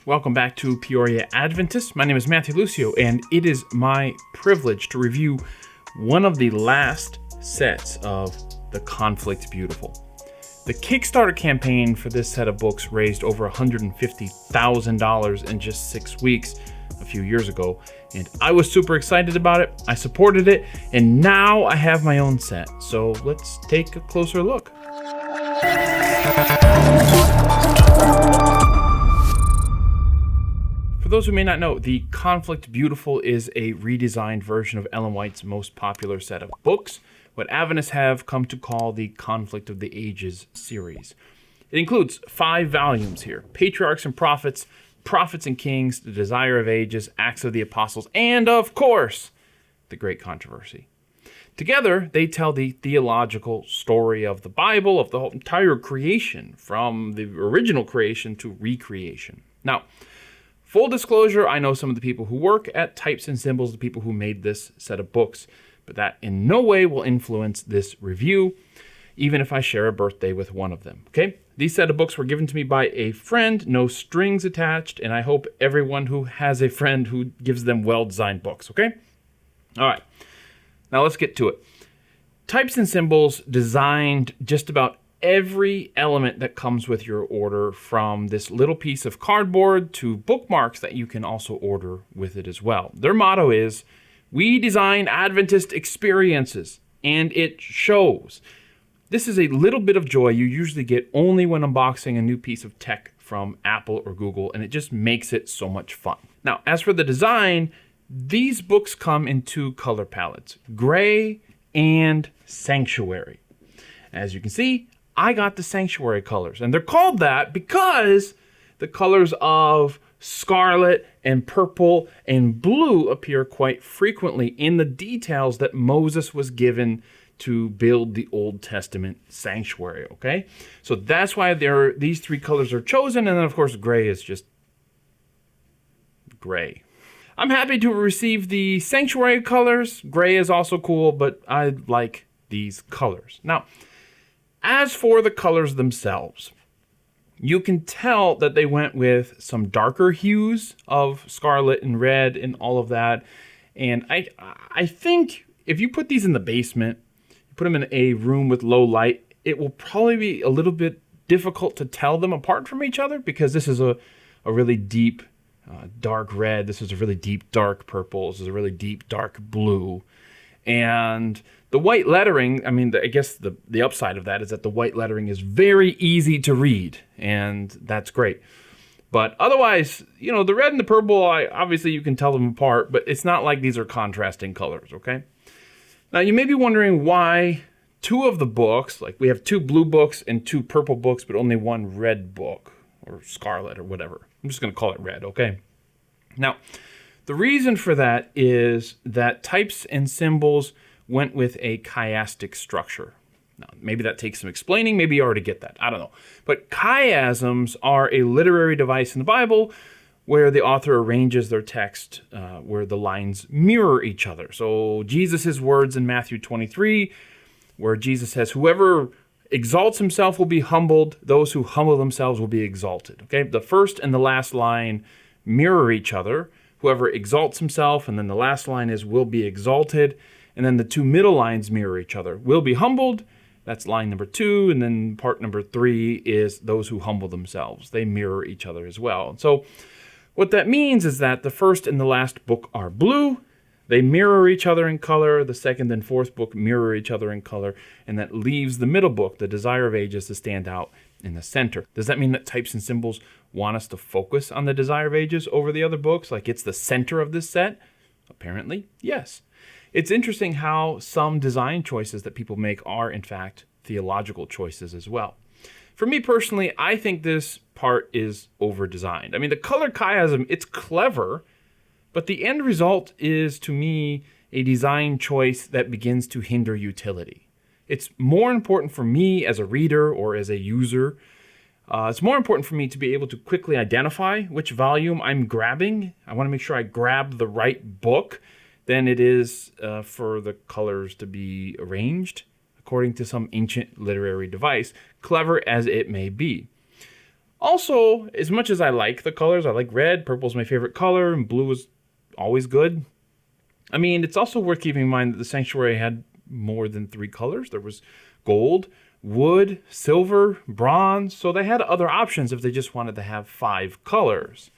Welcome back to Peoria Adventist. My name is Matthew Lucio, and it is my privilege to review one of the last sets of The Conflict Beautiful. The Kickstarter campaign for this set of books raised over $150,000 in just 6 weeks a few years ago, and I was super excited about it. I supported it, and now I have my own set. So let's take a closer look. For those who may not know, The Conflict Beautiful is a redesigned version of Ellen White's most popular set of books, what Adventists have come to call the Conflict of the Ages series. It includes 5 volumes here: Patriarchs and Prophets, Prophets and Kings, The Desire of Ages, Acts of the Apostles, and, of course, The Great Controversy. Together, they tell the theological story of the Bible, of the whole entire creation, from the original creation to recreation. Now, full disclosure, I know some of the people who work at Types and Symbols, the people who made this set of books, but that in no way will influence this review, even if I share a birthday with one of them, okay? These set of books were given to me by a friend, no strings attached, and I hope everyone who has a friend who gives them well-designed books, okay? All right, now let's get to it. Types and Symbols designed just about every element that comes with your order, from this little piece of cardboard to bookmarks that you can also order with it as well. Their motto is, "We design Adventist experiences, and it shows." This is a little bit of joy you usually get only when unboxing a new piece of tech from Apple or Google, and it just makes it so much fun. Now, as for the design, these books come in 2 color palettes, gray and sanctuary. As you can see, I got the sanctuary colors, and they're called that because the colors of scarlet and purple and blue appear quite frequently in the details that Moses was given to build the Old Testament sanctuary, okay? So that's why these 3 colors are chosen, and then of course gray is just gray. I'm happy to receive the sanctuary colors. Gray is also cool, but I like these colors. Now, as for the colors themselves, you can tell that they went with some darker hues of scarlet and red and all of that. And I think if you put these in the basement, you put them in a room with low light, it will probably be a little bit difficult to tell them apart from each other, because this is a really deep dark red, this is a really deep dark purple, this is a really deep dark blue. And the white lettering, I mean, I guess the upside of that is that the white lettering is very easy to read, and that's great. But otherwise, you know, the red and the purple, obviously you can tell them apart, but it's not like these are contrasting colors, okay? Now, you may be wondering why 2 of the books, like we have 2 blue books and 2 purple books, but only 1 red book, or scarlet, or whatever. I'm just going to call it red, okay? Now, the reason for that is that Types and Symbols went with a chiastic structure. Now, maybe that takes some explaining. Maybe you already get that. I don't know. But chiasms are a literary device in the Bible where the author arranges their text where the lines mirror each other. So Jesus' words in Matthew 23, where Jesus says, "Whoever exalts himself will be humbled. Those who humble themselves will be exalted." Okay, the first and the last line mirror each other. Whoever exalts himself, and then the last line is will be exalted. And then the 2 middle lines mirror each other. Will be humbled, that's line number 2. And then part number 3 is those who humble themselves. They mirror each other as well. And so what that means is that the first and the last book are blue. They mirror each other in color. The second and fourth book mirror each other in color. And that leaves the middle book, The Desire of Ages, to stand out in the center. Does that mean that Types and Symbols want us to focus on The Desire of Ages over the other books? Like it's the center of this set? Apparently, yes. It's interesting how some design choices that people make are, in fact, theological choices as well. For me personally, I think this part is over-designed. I mean, the color chiasm, it's clever, but the end result is, to me, a design choice that begins to hinder utility. It's more important for me as a reader or as a user. It's more important for me to be able to quickly identify which volume I'm grabbing. I want to make sure I grab the right book than it is for the colors to be arranged according to some ancient literary device, clever as it may be. Also, as much as I like the colors, I like red, purple's my favorite color, and blue is always good. I mean, it's also worth keeping in mind that the Sanctuary had more than 3 colors. There was gold, wood, silver, bronze, so they had other options if they just wanted to have 5 colors.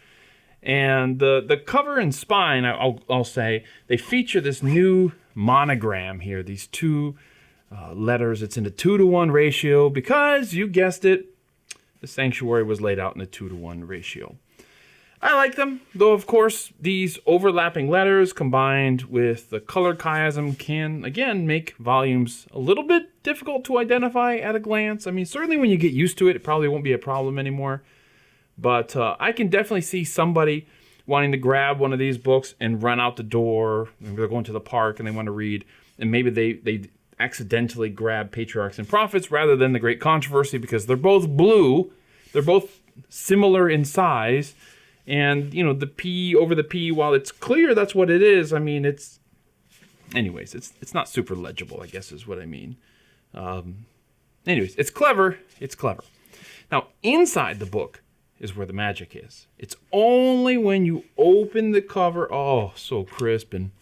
And the cover and spine, I'll say, they feature this new monogram here, these 2 letters. It's in a 2-to-1 ratio because, you guessed it, the Sanctuary was laid out in a 2-to-1 ratio. I like them, though of course these overlapping letters combined with the color chiasm can, again, make volumes a little bit difficult to identify at a glance. I mean, certainly when you get used to it, it probably won't be a problem anymore. But I can definitely see somebody wanting to grab one of these books and run out the door. Maybe they're going to the park and they want to read, and maybe they accidentally grab Patriarchs and Prophets rather than The Great Controversy because they're both blue, they're both similar in size. And, you know, the P over the P, while it's clear that's what it is, I mean, it's not super legible, I guess is what I mean. Anyways, it's clever. It's clever. Now, inside the book is where the magic is. It's only when you open the cover, oh, so crisp, and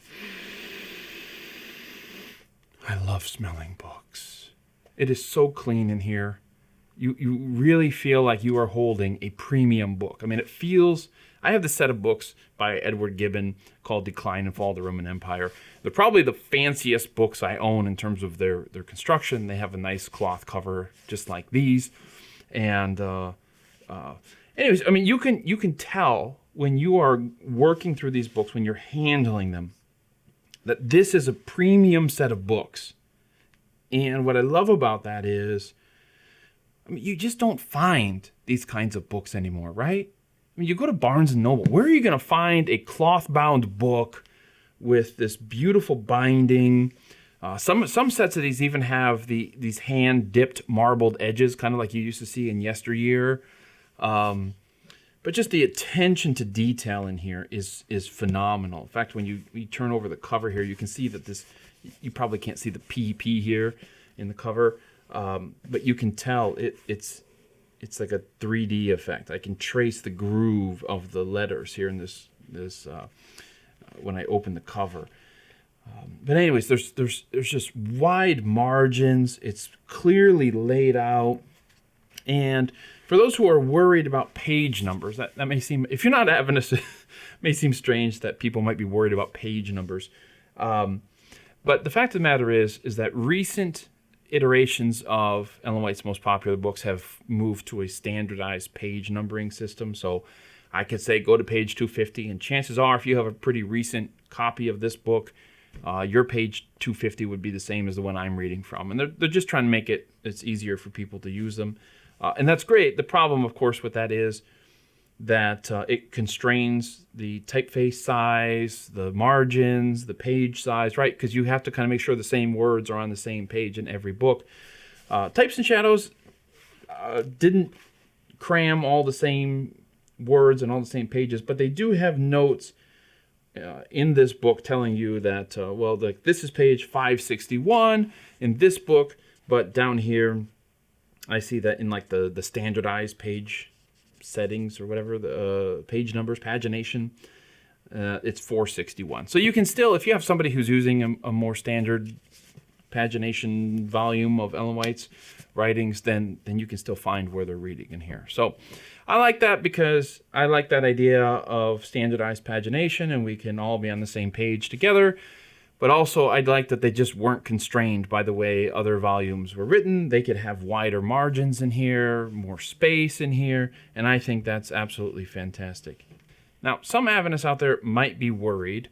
I love smelling books. It is so clean in here. You really feel like you are holding a premium book. I mean, it feels... I have this set of books by Edward Gibbon called Decline and Fall of the Roman Empire. They're probably the fanciest books I own in terms of their construction. They have a nice cloth cover just like these. And anyways, I mean, you can tell when you are working through these books, when you're handling them, that this is a premium set of books. And what I love about that is, I mean, you just don't find these kinds of books anymore, right? I mean, you go to Barnes & Noble. Where are you going to find a cloth-bound book with this beautiful binding? Some sets of these even have these hand-dipped marbled edges, kind of like you used to see in yesteryear. But just the attention to detail in here is phenomenal. In fact, when you turn over the cover here, you can see that this... You probably can't see the PP here in the cover. But you can tell it's like a 3D effect. I can trace the groove of the letters here in this when I open the cover. But anyways, there's just wide margins. It's clearly laid out. And for those who are worried about page numbers, that may seem, if you're not Adventist, it may seem strange that people might be worried about page numbers. But the fact of the matter is that recent iterations of Ellen White's most popular books have moved to a standardized page numbering system. So I could say go to page 250, and chances are if you have a pretty recent copy of this book, your page 250 would be the same as the one I'm reading from. And they're just trying to make it's easier for people to use them. And that's great. The problem, of course, with that is that it constrains the typeface size, the margins, the page size, right? Because you have to kind of make sure the same words are on the same page in every book. Types and Shadows didn't cram all the same words and all the same pages, but they do have notes in this book telling you that, this is page 561 in this book, but down here, I see that in like the standardized page settings or whatever, the page numbers, pagination, it's 461. So you can still, if you have somebody who's using a more standard pagination volume of Ellen White's writings, then you can still find where they're reading in here. So I like that because I like that idea of standardized pagination and we can all be on the same page together. But also, I'd like that they just weren't constrained by the way other volumes were written. They could have wider margins in here, more space in here, and I think that's absolutely fantastic. Now, some Adventists out there might be worried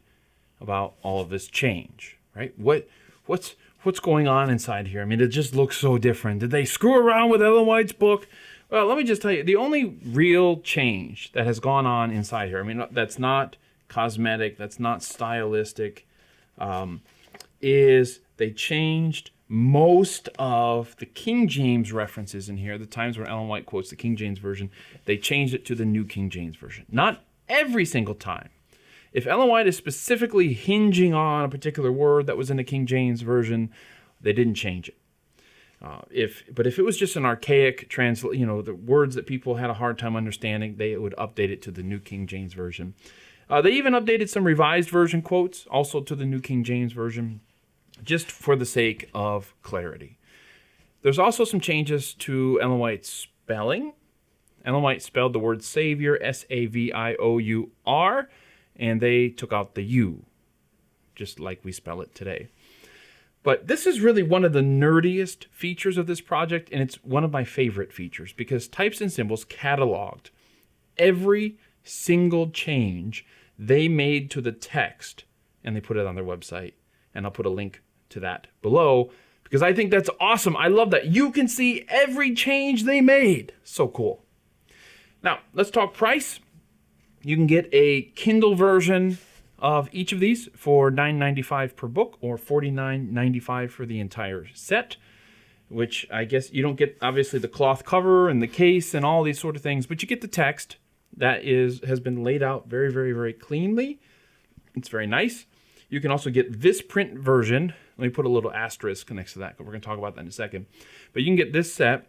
about all of this change, right? What's going on inside here? I mean, it just looks so different. Did they screw around with Ellen White's book? Well, let me just tell you, the only real change that has gone on inside here, I mean, that's not cosmetic, that's not stylistic, is they changed most of the King James references in here, the times where Ellen White quotes the King James Version, they changed it to the New King James Version. Not every single time. If Ellen White is specifically hinging on a particular word that was in the King James Version, they didn't change it. But if it was just an archaic the words that people had a hard time understanding, they would update it to the New King James Version. They even updated some Revised Version quotes also to the New King James Version, just for the sake of clarity. There's also some changes to Ellen White's spelling. Ellen White spelled the word Savior, Saviour, and they took out the U, just like we spell it today. But this is really one of the nerdiest features of this project, and it's one of my favorite features, because Types and Symbols cataloged every single change they made to the text, and they put it on their website. And I'll put a link to that below, because I think that's awesome. I love that. You can see every change they made. So cool. Now, let's talk price. You can get a Kindle version of each of these for $9.95 per book, or $49.95 for the entire set, which I guess you don't get, obviously, the cloth cover and the case and all these sort of things, but you get the text that has been laid out very, very, very cleanly. It's very nice. You can also get this print version. Let me put a little asterisk next to that, because we're going to talk about that in a second. But you can get this set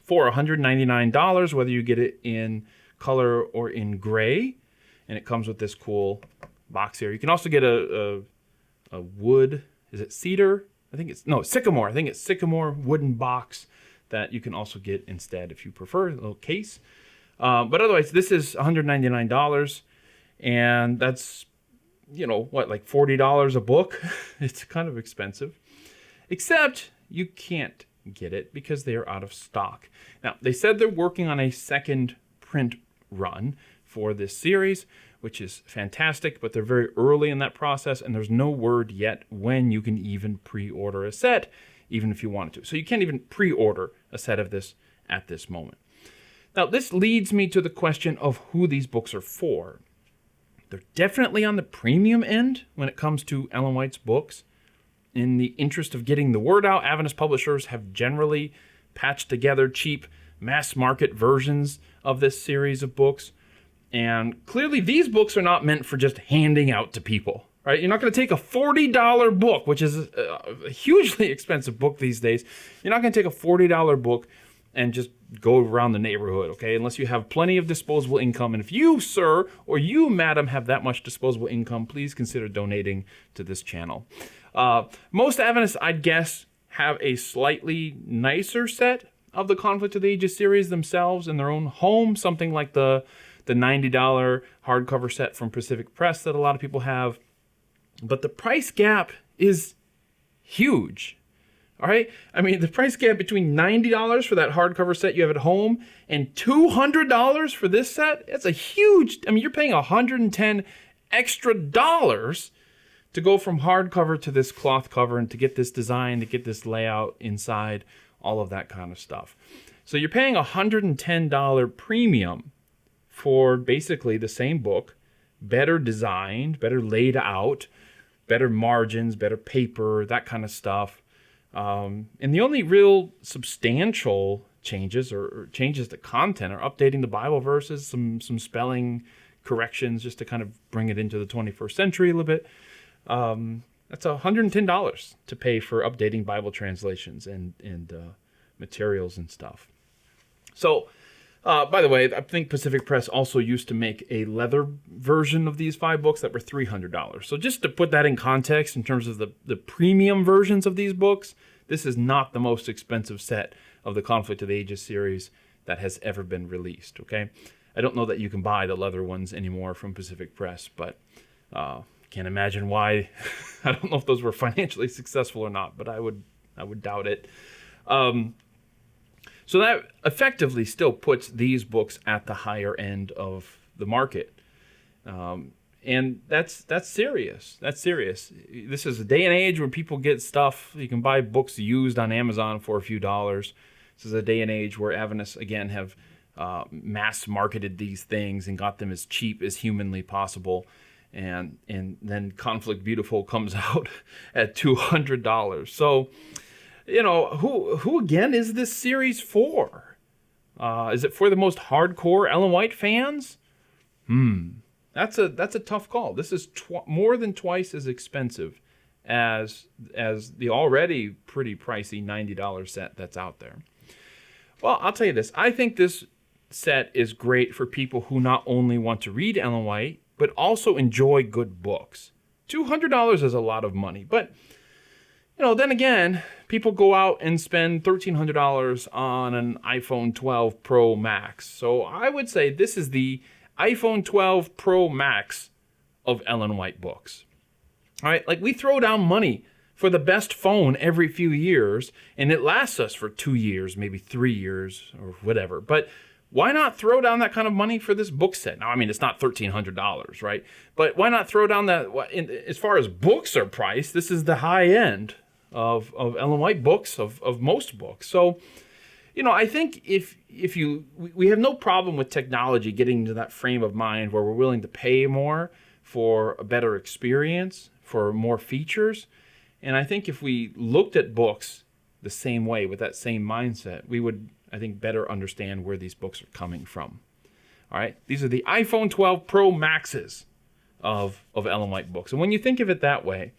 for $199, whether you get it in color or in gray. And it comes with this cool box here. You can also get a wood, is it cedar? Sycamore. I think it's sycamore wooden box that you can also get instead if you prefer, a little case. But otherwise, this is $199, and that's, like $40 a book? It's kind of expensive. Except you can't get it because they are out of stock. Now, they said they're working on a second print run for this series, which is fantastic, but they're very early in that process, and there's no word yet when you can even pre-order a set, even if you wanted to. So you can't even pre-order a set of this at this moment. Now, this leads me to the question of who these books are for. They're definitely on the premium end when it comes to Ellen White's books. In the interest of getting the word out, Adventist publishers have generally patched together cheap mass market versions of this series of books. And clearly these books are not meant for just handing out to people, right? You're not going to take a $40 book, which is a hugely expensive book these days. You're not going to take a $40 book and just go around the neighborhood, okay? Unless you have plenty of disposable income. And if you, sir, or you, madam, have that much disposable income, please consider donating to this channel. Most Adventists, I'd guess, have a slightly nicer set of the Conflict of the Ages series themselves in their own home, something like the $90 hardcover set from Pacific Press that a lot of people have. But the price gap is huge. All right? I mean, the price gap between $90 for that hardcover set you have at home and $200 for this set, that's a huge, you're paying $110 extra dollars to go from hardcover to this cloth cover and to get this design, to get this layout inside, all of that kind of stuff. So you're paying $110 premium for basically the same book, better designed, better laid out, better margins, better paper, that kind of stuff. And the only real substantial changes or changes to content are updating the Bible verses, some spelling corrections just to kind of bring it into the 21st century a little bit. That's $110 to pay for updating Bible translations and materials and stuff. So, by the way, I think Pacific Press also used to make a leather version of these 5 books that were $300. So just to put that in context in terms of the premium versions of these books, this is not the most expensive set of the Conflict of the Ages series that has ever been released, okay? I don't know that you can buy the leather ones anymore from Pacific Press, but can't imagine why. I don't know if those were financially successful or not, but I would doubt it. So that effectively still puts these books at the higher end of the market. And that's serious. That's serious. This is a day and age where people get stuff. You can buy books used on Amazon for a few dollars. This is a day and age where Adventists, again, have mass marketed these things and got them as cheap as humanly possible. And then Conflict Beautiful comes out at $200. So, who again is this series for? Is it for the most hardcore Ellen White fans? That's a tough call. This is more than twice as expensive as the already pretty pricey $90 set that's out there. Well, I'll tell you this. I think this set is great for people who not only want to read Ellen White, but also enjoy good books. $200 is a lot of money, but then again, people go out and spend $1,300 on an iPhone 12 Pro Max. So I would say this is the iPhone 12 Pro Max of Ellen White books. All right, like we throw down money for the best phone every few years, and it lasts us for 2 years, maybe 3 years, or whatever. But why not throw down that kind of money for this book set? Now, I mean, it's not $1,300, right? But why not throw down that? As far as books are priced, this is the high end of Ellen White books, of most books. So, I think we have no problem with technology getting to that frame of mind where we're willing to pay more for a better experience, for more features. And I think if we looked at books the same way, with that same mindset, we would, I think, better understand where these books are coming from. All right, these are the iPhone 12 Pro Maxes of Ellen White books. And when you think of it that way,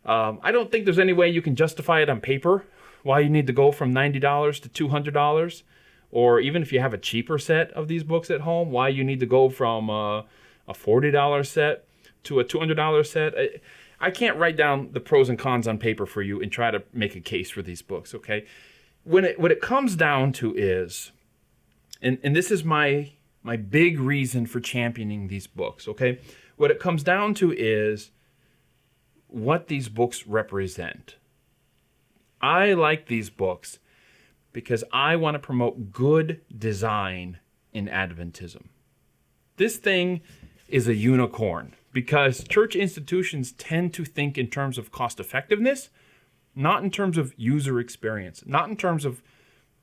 I don't think there's any way you can justify it on paper, why you need to go from $90 to $200, or even if you have a cheaper set of these books at home, why you need to go from a $40 set to a $200 set. I can't write down the pros and cons on paper for you and try to make a case for these books, okay? What it comes down to is, and this is my big reason for championing these books, okay? What it comes down to is what these books represent. I like these books because I want to promote good design in Adventism. This thing is a unicorn because church institutions tend to think in terms of cost effectiveness, not in terms of user experience, not in terms of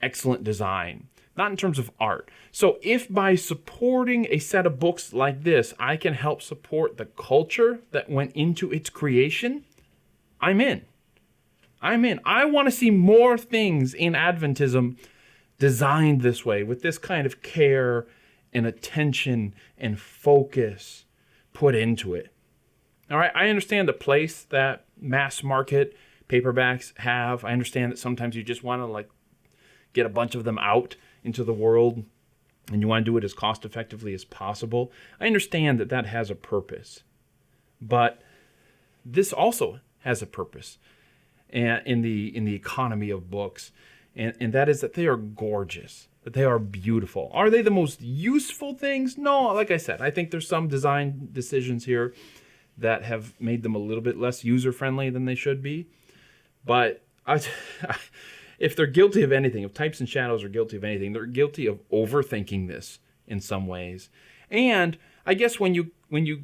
excellent design, not in terms of art. So if by supporting a set of books like this, I can help support the culture that went into its creation, I'm in. I want to see more things in Adventism designed this way, with this kind of care and attention and focus put into it. All right, I understand the place that mass market paperbacks have. I understand that sometimes you just want to get a bunch of them out into the world and you want to do it as cost effectively as possible. I understand that has a purpose. But this also has a purpose in the economy of books, and that is that they are gorgeous, that they are beautiful. Are they the most useful things? No, like I said, I think there's some design decisions here that have made them a little bit less user-friendly than they should be. But if they're guilty of anything, if Types and Shadows are guilty of anything, they're guilty of overthinking this in some ways. And I guess when you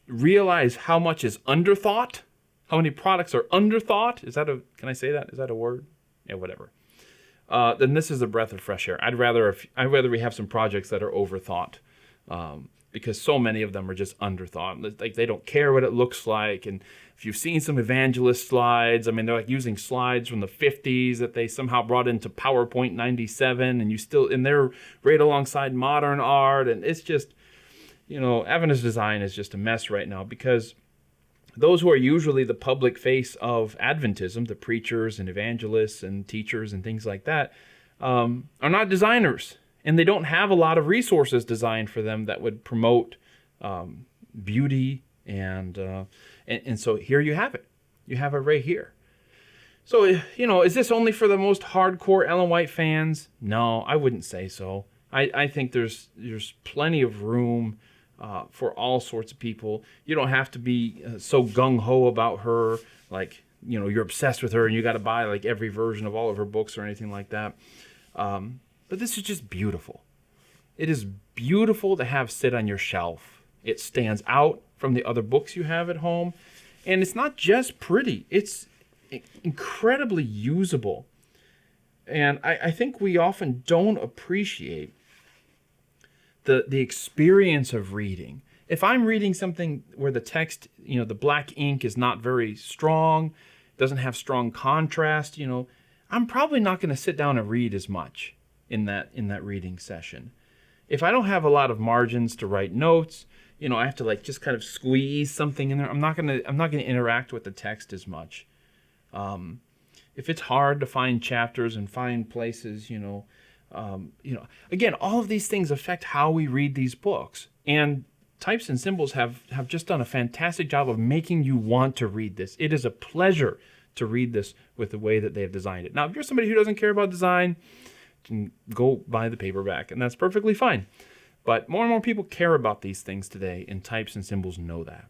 realize how much is underthought, how many products are underthought, can I say that? Is that a word? Yeah, whatever. Then this is a breath of fresh air. I'd rather we have some projects that are overthought, because so many of them are just underthought. Like they don't care what it looks like. And if you've seen some evangelist slides, I mean, they're like using slides from the 50s that they somehow brought into PowerPoint 97, and they're right alongside modern art. And it's just, Adventist design is just a mess right now, because those who are usually the public face of Adventism, the preachers and evangelists and teachers and things like that, are not designers. And they don't have a lot of resources designed for them that would promote beauty. And so here you have it. You have it right here. So, is this only for the most hardcore Ellen White fans? No, I wouldn't say so. I think there's plenty of room for all sorts of people. You don't have to be so gung-ho about her, like, you're obsessed with her and you got to buy like every version of all of her books or anything like that. But this is just beautiful. It is beautiful to have sit on your shelf. It stands out from the other books you have at home. And it's not just pretty. It's incredibly usable. And I think we often don't appreciate the experience of reading. If I'm reading something where the text, the black ink is not very strong, doesn't have strong contrast, I'm probably not going to sit down and read as much in that reading session. if I don't have a lot of margins to write notes, you know, I have to like just kind of squeeze something in there. I'm not gonna interact with the text as much. If it's hard to find chapters and find places, again, all of these things affect how we read these books. And Types and Symbols have just done a fantastic job of making you want to read this. It is a pleasure to read this with the way that they have designed it. Now, if you're somebody who doesn't care about design, you can go buy the paperback, and that's perfectly fine. But more and more people care about these things today, and Types and Symbols know that.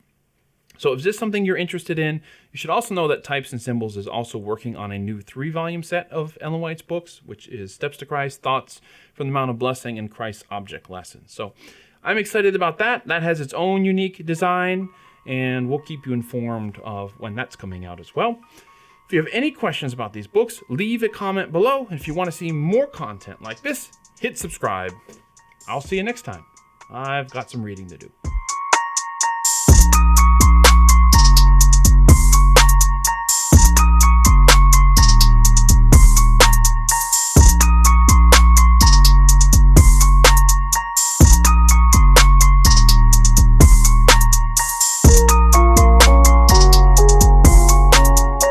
So if this is something you're interested in, you should also know that Types and Symbols is also working on a new 3-volume set of Ellen White's books, which is Steps to Christ, Thoughts from the Mount of Blessing, and Christ's Object Lessons. So I'm excited about that. That has its own unique design, and we'll keep you informed of when that's coming out as well. If you have any questions about these books, leave a comment below. And if you want to see more content like this, hit subscribe. I'll see you next time. I've got some reading to do.